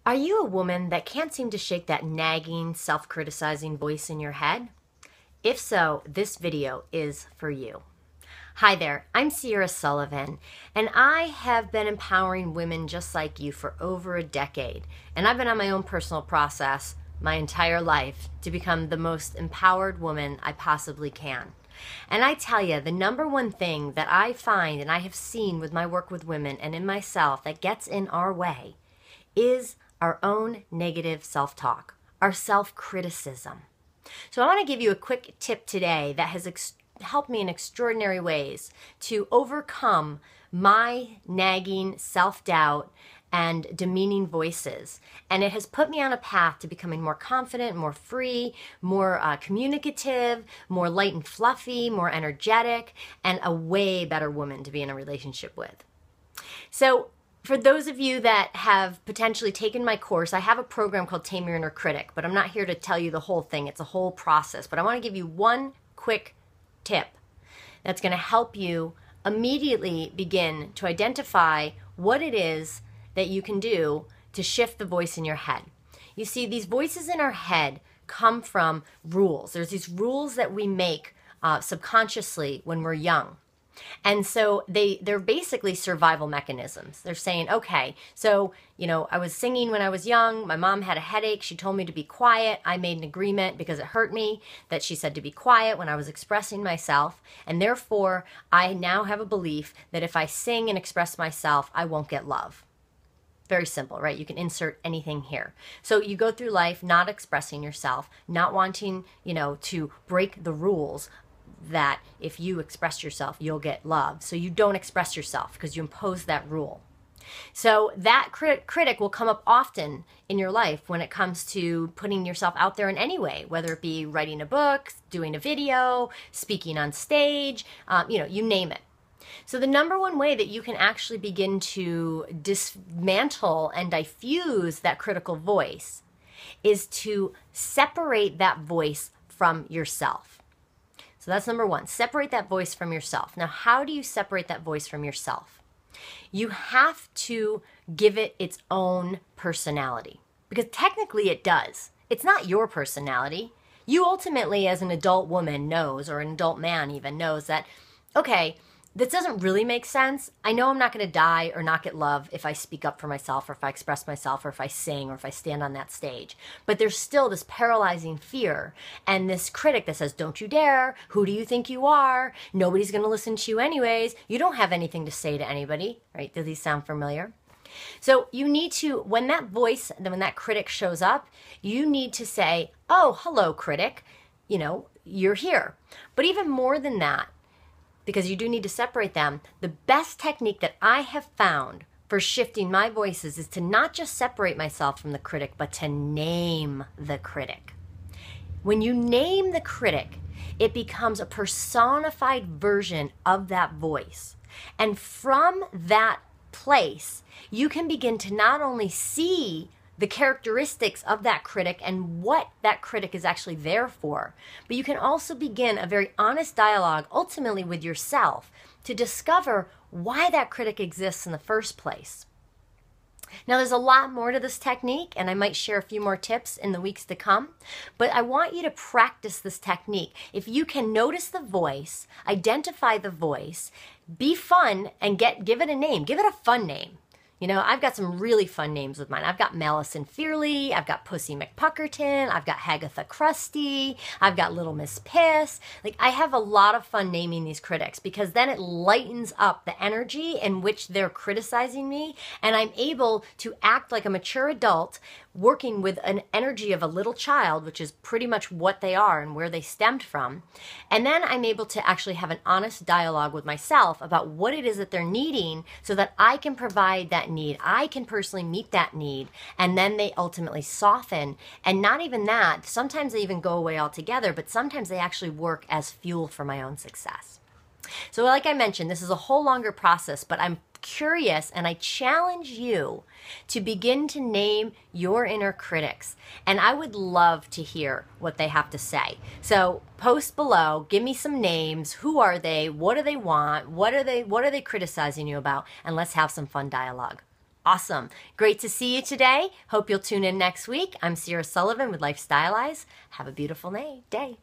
Are you a woman that can't seem to shake that nagging, self-criticizing voice in your head? If so, this video is for you. Hi there, I'm Sierra Sullivan, and I have been empowering women just like you for over a decade. And I've been on my own personal process my entire life to become the most empowered woman I possibly can. And I tell you, the number one thing that I find and I have seen with my work with women and in myself that gets in our way is our own negative self-talk, our self-criticism. So I want to give you a quick tip today that has helped me in extraordinary ways to overcome my nagging self-doubt and demeaning voices. And it has put me on a path to becoming more confident, more free, more communicative, more light and fluffy, more energetic, and a way better woman to be in a relationship with. So for those of you that have potentially taken my course, I have a program called Tame Your Inner Critic, but I'm not here to tell you the whole thing. It's a whole process. But I want to give you one quick tip that's going to help you immediately begin to identify what it is that you can do to shift the voice in your head. You see, these voices in our head come from rules. There's these rules that we make subconsciously when we're young. And so they're basically survival mechanisms. They're saying, okay, so, I was singing when I was young. My mom had a headache. She told me to be quiet. I made an agreement because it hurt me that she said to be quiet when I was expressing myself. And therefore, I now have a belief that if I sing and express myself, I won't get love. Very simple, right? You can insert anything here. So you go through life not expressing yourself, not wanting, to break the rules that if you express yourself, you'll get love. So you don't express yourself because you impose that rule. So that critic will come up often in your life when it comes to putting yourself out there in any way, whether it be writing a book, doing a video, speaking on stage, you name it. So the number one way that you can actually begin to dismantle and diffuse that critical voice is to separate that voice from yourself. So that's number one, separate that voice from yourself. Now, how do you separate that voice from yourself? You have to give it its own personality, because technically it does. It's not your personality. You ultimately, as an adult woman knows, or an adult man even knows that, okay, this doesn't really make sense. I know I'm not going to die or not get love if I speak up for myself, or if I express myself, or if I sing, or if I stand on that stage. But there's still this paralyzing fear and this critic that says, don't you dare. Who do you think you are? Nobody's going to listen to you anyways. You don't have anything to say to anybody, right? Do these sound familiar? So you need to, when that critic shows up, you need to say, oh, hello, critic. You're here. But even more than that, because you do need to separate them, the best technique that I have found for shifting my voices is to not just separate myself from the critic, but to name the critic. When you name the critic, it becomes a personified version of that voice. And from that place, you can begin to not only see the characteristics of that critic and what that critic is actually there for, but you can also begin a very honest dialogue, ultimately with yourself, to discover why that critic exists in the first place. Now, there's a lot more to this technique, and I might share a few more tips in the weeks to come, but I want you to practice this technique. If you can notice the voice, identify the voice, be fun, and give it a name. Give it a fun name. I've got some really fun names with mine. I've got Malice and Fearly, I've got Pussy McPuckerton, I've got Hagatha Krusty, I've got Little Miss Piss. I have a lot of fun naming these critics, because then it lightens up the energy in which they're criticizing me, and I'm able to act like a mature adult working with an energy of a little child, which is pretty much what they are and where they stemmed from. And then I'm able to actually have an honest dialogue with myself about what it is that they're needing, so that I can provide that need. I can personally meet that need, and then they ultimately soften. And not even that, sometimes they even go away altogether, but sometimes they actually work as fuel for my own success. So like I mentioned, this is a whole longer process, but I'm curious, and I challenge you to begin to name your inner critics. And I would love to hear what they have to say. So post below, give me some names. Who are they? What do they want? What are they criticizing you about? And let's have some fun dialogue. Awesome. Great to see you today. Hope you'll tune in next week. I'm Sierra Sullivan with Life Stylize. Have a beautiful day.